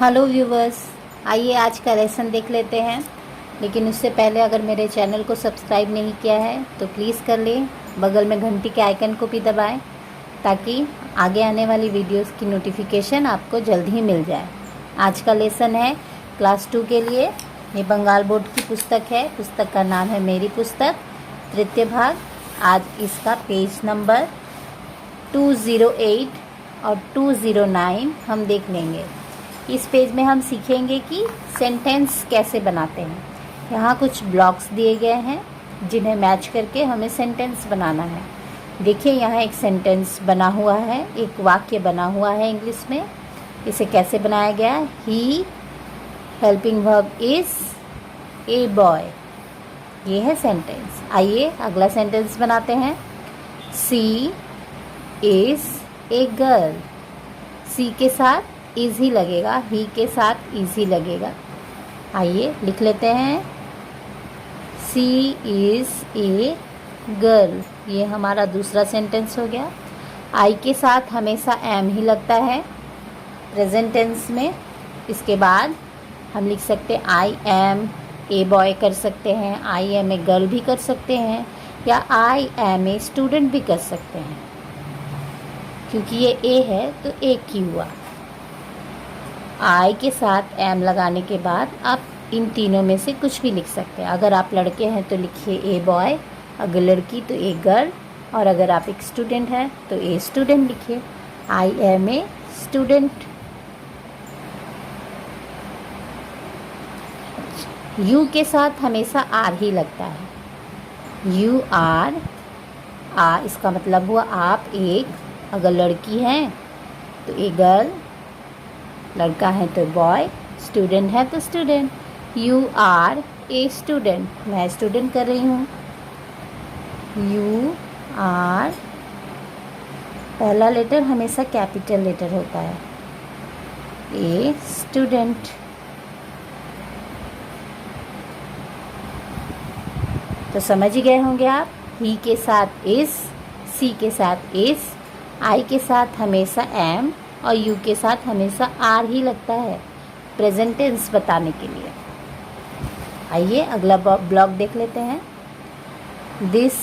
Hello viewers, आइए आज का लेसन देख लेते हैं। लेकिन उससे पहले अगर मेरे चैनल को सब्सक्राइब नहीं किया है तो प्लीज़ कर लें। बगल में घंटी के आइकन को भी दबाएं ताकि आगे आने वाली वीडियोस की नोटिफिकेशन आपको जल्द ही मिल जाए। आज का लेसन है क्लास 2 के लिए। ये बंगाल बोर्ड की पुस्तक है। पुस्तक का नाम है मेरी पुस्तक, तृतीय भाग। आज इसका पेज नंबर 208 और 209 हम देख लेंगे। इस पेज में हम सीखेंगे कि सेंटेंस कैसे बनाते हैं। यहाँ कुछ ब्लॉक्स दिए गए हैं जिन्हें मैच करके हमें सेंटेंस बनाना है। देखिए, यहाँ एक सेंटेंस बना हुआ है, एक वाक्य बना हुआ है इंग्लिश में। इसे कैसे बनाया गया है? He helping verb is a boy. ये है सेंटेंस। आइए अगला सेंटेंस बनाते हैं। सी इज ए गर्ल। सी के साथ इज ही लगेगा, ही के साथ इज ही लगेगा। आइए लिख लेते हैं। सी इज ए गर्ल। ये हमारा दूसरा सेंटेंस हो गया। आई के साथ हमेशा एम ही लगता है प्रेजेंट टेंस में। इसके बाद हम लिख सकते हैं आई एम ए बॉय कर सकते हैं, आई एम ए गर्ल भी कर सकते हैं, या आई एम ए स्टूडेंट भी कर सकते हैं। क्योंकि ये ए है तो एक ही हुआ। आई के साथ एम लगाने के बाद आप इन तीनों में से कुछ भी लिख सकते हैं। अगर आप लड़के हैं तो लिखिए ए बॉय, अगर लड़की तो ए गर्ल, और अगर आप एक स्टूडेंट हैं तो ए स्टूडेंट लिखिए। I am a student. You के साथ हमेशा आर ही लगता है। यू आर, आ इसका मतलब हुआ आप एक। अगर लड़की हैं तो ए गर्ल, लड़का है तो बॉय, स्टूडेंट है तो student. You are a student. मैं स्टूडेंट कर रही हूँ। यू आर, पहला लेटर हमेशा कैपिटल लेटर होता है। A student. तो समझ ही गए होंगे आप। ही के साथ इज, सी के साथ इज, आई के साथ हमेशा एम और यू के साथ हमेशा आर ही लगता है प्रेजेंट टेंस बताने के लिए। आइए अगला ब्लॉक देख लेते हैं। This,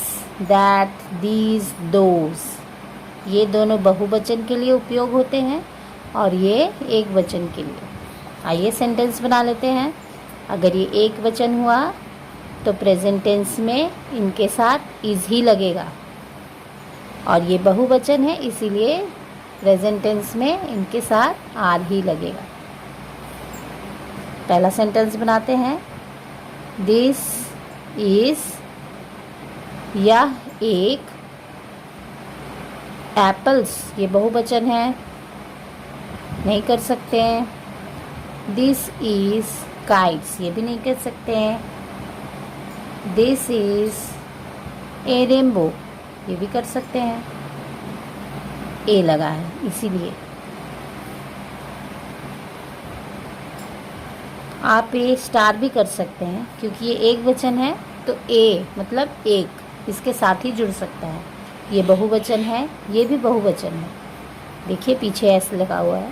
that, these, those. ये दोनों बहुवचन के लिए उपयोग होते हैं और ये एक वचन के लिए। आइए सेंटेंस बना लेते हैं। अगर ये एक वचन हुआ तो प्रेजेंट टेंस में इनके साथ इज ही लगेगा, और ये बहुवचन है इसीलिए प्रेजेंट टेंस में इनके साथ आर ही लगेगा। पहला सेंटेंस बनाते हैं। दिस इज, यह एक एप्पल्स। ये बहुवचन है, नहीं कर सकते हैं। दिस इज काइट्स, ये भी नहीं कर सकते हैं। दिस इज ए रेनबो, ये भी कर सकते हैं। ए लगा है इसीलिए। आप ए स्टार भी कर सकते हैं क्योंकि ये एक वचन है तो ए मतलब एक, इसके साथ ही जुड़ सकता है। ये बहुवचन है, ये भी बहुवचन है। देखिए पीछे एस लगा हुआ है,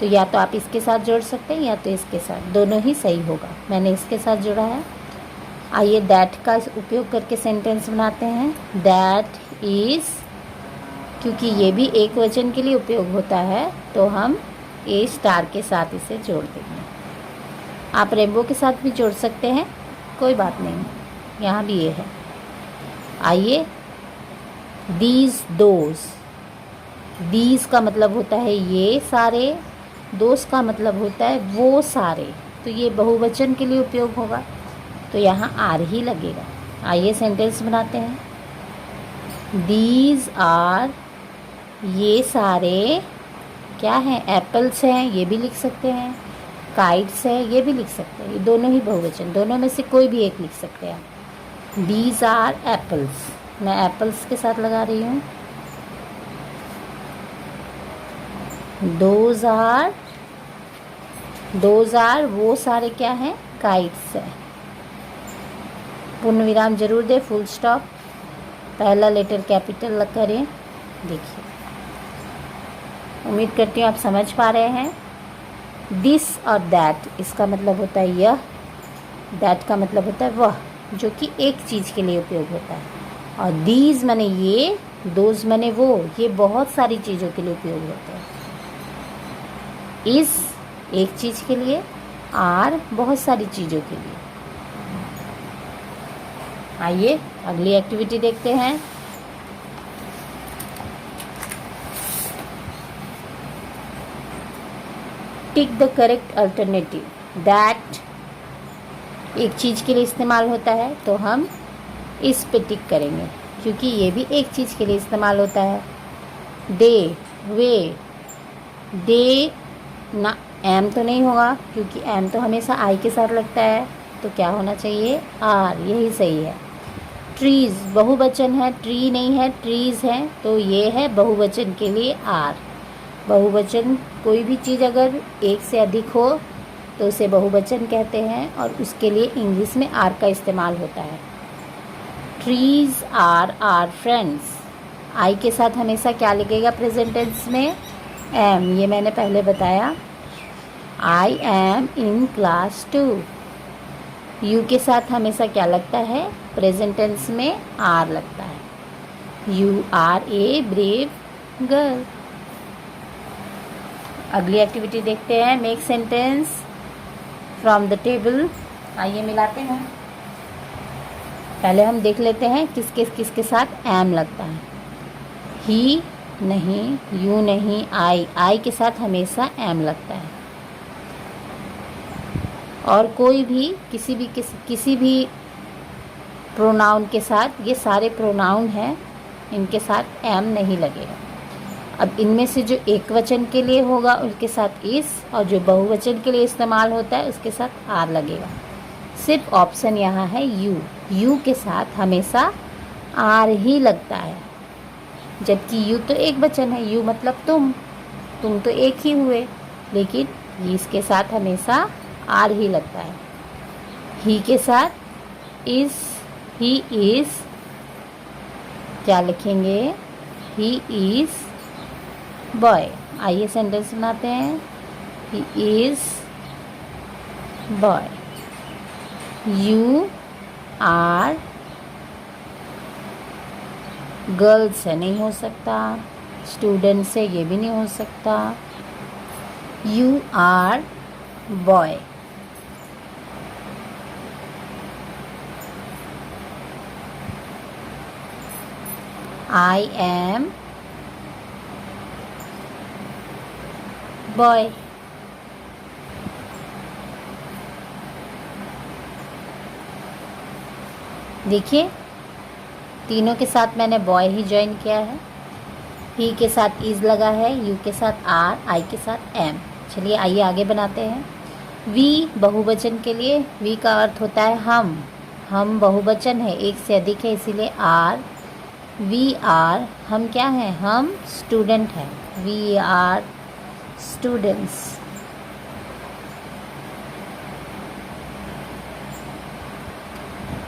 तो या तो आप इसके साथ जोड़ सकते हैं या तो इसके साथ, दोनों ही सही होगा। मैंने इसके साथ जोड़ा है। आइए दैट का उपयोग करके सेंटेंस बनाते हैं। दैट इज़, क्योंकि ये भी एक वचन के लिए उपयोग होता है तो हम ए स्टार के साथ इसे जोड़ देंगे। आप रेनबो के साथ भी जोड़ सकते हैं, कोई बात नहीं, यहाँ भी ये है। आइए दीज, दोज। दीज का मतलब होता है ये सारे, दोज का मतलब होता है वो सारे, तो ये बहुवचन के लिए उपयोग होगा तो यहाँ आर ही लगेगा। आइए सेंटेंस बनाते हैं। दीज आर, ये सारे क्या हैं? एप्पल्स हैं, ये भी लिख सकते हैं। काइट्स है, ये भी लिख सकते हैं। ये दोनों ही बहुवचन, दोनों में से कोई भी एक लिख सकते हैं। These are apples. मैं एप्पल्स के साथ लगा रही हूँ। दोज आर, दोज आर वो सारे क्या हैं? काइट्स है। पूर्ण विराम जरूर दे, फुल स्टॉप। पहला लेटर कैपिटल करें। देखिए, उम्मीद करती हूँ आप समझ पा रहे हैं। दिस और दैट, इसका मतलब होता है यह, दैट का मतलब होता है वह, जो कि एक चीज़ के लिए उपयोग होता है। और दीज माने ये, दोज माने वो, ये बहुत सारी चीज़ों के लिए उपयोग होते हैं। इस एक चीज़ के लिए, आर बहुत सारी चीज़ों के लिए। आइए अगली एक्टिविटी देखते हैं। Tick the correct alternative. That एक चीज़ के लिए इस्तेमाल होता है, तो हम इस पे टिक करेंगे क्योंकि ये भी एक चीज़ के लिए इस्तेमाल होता है। दे, वे, दे ना, एम तो नहीं होगा क्योंकि एम तो हमेशा आई के साथ लगता है, तो क्या होना चाहिए, आर, यही सही है। ट्रीज़ बहुवचन है, ट्री नहीं है, ट्रीज़ है, तो ये है बहुवचन के लिए आर। बहुवचन कोई भी चीज़ अगर एक से अधिक हो तो उसे बहुवचन कहते हैं और उसके लिए इंग्लिश में आर का इस्तेमाल होता है। Trees are are friends. I के साथ हमेशा क्या लगेगा प्रेजेंट टेंस में, एम, ये मैंने पहले बताया। I am in class 2। You के साथ हमेशा क्या लगता है प्रेजेंट टेंस में, आर लगता है। You are a brave girl. अगली एक्टिविटी देखते हैं। Make sentence from the table. आइए मिलाते हैं। पहले हम देख लेते हैं किसके साथ एम लगता है। ही नहीं, यू नहीं, आई के साथ हमेशा एम लगता है। और कोई भी किसी भी प्रोनाउन के साथ, ये सारे प्रोनाउन हैं, इनके साथ एम नहीं लगेगा। अब इनमें से जो एक वचन के लिए होगा उसके साथ इस, और जो बहुवचन के लिए इस्तेमाल होता है उसके साथ आर लगेगा। सिर्फ ऑप्शन यहाँ है यू। यू के साथ हमेशा आर ही लगता है, जबकि यू तो एक वचन है, यू मतलब तुम तो एक ही हुए, लेकिन इसके साथ हमेशा आर ही लगता है। ही के साथ इस, ही इज़, क्या लिखेंगे, ही इज़ बॉय। आइए सेंटेंस बनाते हैं। He is boy. You are, girls से नहीं हो सकता, स्टूडेंट से ये भी नहीं हो सकता। You are boy. I am boy. देखिए तीनों के साथ मैंने बॉय ही ज्वाइन किया है। ही के साथ इज लगा है, यू के साथ आर, आई के साथ एम। चलिए आइए आगे बनाते हैं। वी बहुवचन के लिए, वी का अर्थ होता है हम बहुवचन है, एक से अधिक है, इसीलिए आर। वी आर, हम क्या हैं, हम स्टूडेंट हैं। We are students.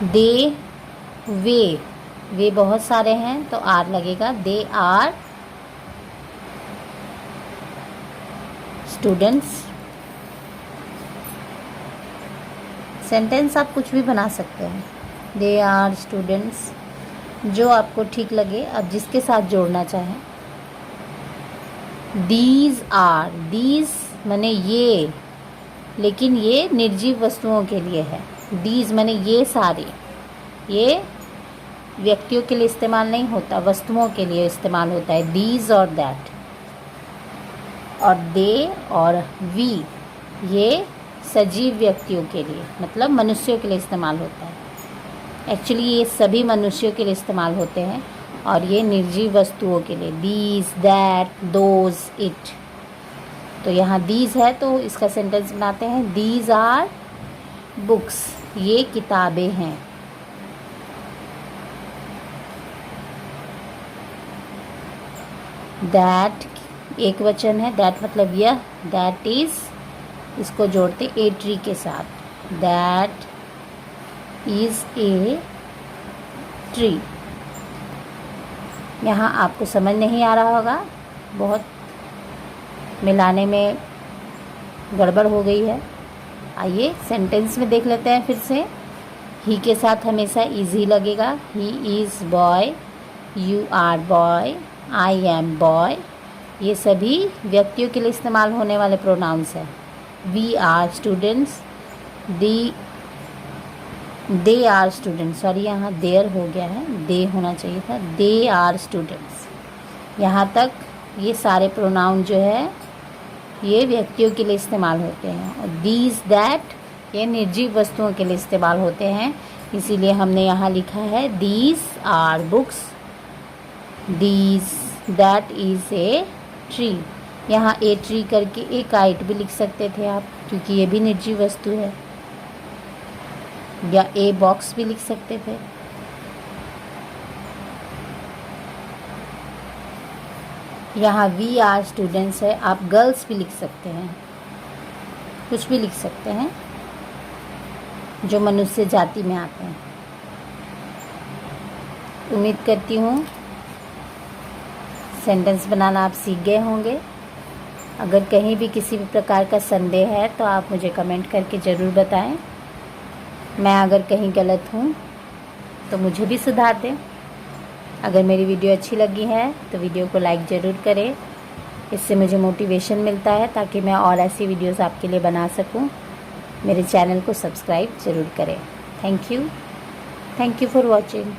दे, वे बहुत सारे हैं तो आर लगेगा। दे आर स्टूडेंट्स। सेंटेंस आप कुछ भी बना सकते हैं, दे आर स्टूडेंट्स, जो आपको ठीक लगे, आप जिसके साथ जोड़ना चाहें। दीज आर, दीज माने ये, लेकिन ये निर्जीव वस्तुओं के लिए है। दीज माने ये सारे, ये व्यक्तियों के लिए इस्तेमाल नहीं होता, वस्तुओं के लिए इस्तेमाल होता है। दीज और दैट। और दे और वी, ये सजीव व्यक्तियों के लिए, मतलब मनुष्यों के लिए इस्तेमाल होता है। एक्चुअली ये सभी मनुष्यों के लिए इस्तेमाल होते हैं, और ये निर्जीव वस्तुओं के लिए। These, that, those, it. तो यहाँ दीज है तो इसका सेंटेंस बनाते हैं। दीज आर बुक्स, ये किताबें हैं। दैट एक वचन है, दैट मतलब यह, दैट इज, इसको जोड़ते ए ट्री के साथ। That is a tree. यहाँ आपको समझ नहीं आ रहा होगा, बहुत मिलाने में गड़बड़ हो गई है। आइए सेंटेंस में देख लेते हैं फिर से। ही के साथ हमेशा इजी लगेगा। He is boy, you are boy, I am boy. ये सभी व्यक्तियों के लिए इस्तेमाल होने वाले प्रोनाउंस हैं। We are students, they are students, sorry यहाँ देयर हो गया है, दे होना चाहिए था, दे आर स्टूडेंट्स। यहाँ तक ये सारे प्रोनाउन जो है ये व्यक्तियों के लिए इस्तेमाल होते हैं। और दीज दैट ये निर्जीव वस्तुओं के लिए इस्तेमाल होते हैं, इसीलिए हमने यहाँ लिखा है these are books, these that is a tree. यहाँ ए ट्री करके ए काइट भी लिख सकते थे आप, क्योंकि ये भी निर्जीव वस्तु है, या ए बॉक्स भी लिख सकते थे। यहाँ वी आर स्टूडेंट्स है, आप गर्ल्स भी लिख सकते हैं, कुछ भी लिख सकते हैं जो मनुष्य जाति में आते हैं। उम्मीद करती हूँ सेंटेंस बनाना आप सीख गए होंगे। अगर कहीं भी किसी भी प्रकार का संदेह है तो आप मुझे कमेंट करके ज़रूर बताएं। मैं अगर कहीं गलत हूँ तो मुझे भी सुधार दें। अगर मेरी वीडियो अच्छी लगी है तो वीडियो को लाइक ज़रूर करें, इससे मुझे मोटिवेशन मिलता है ताकि मैं और ऐसी वीडियोस आपके लिए बना सकूं। मेरे चैनल को सब्सक्राइब ज़रूर करें। Thank you for watching.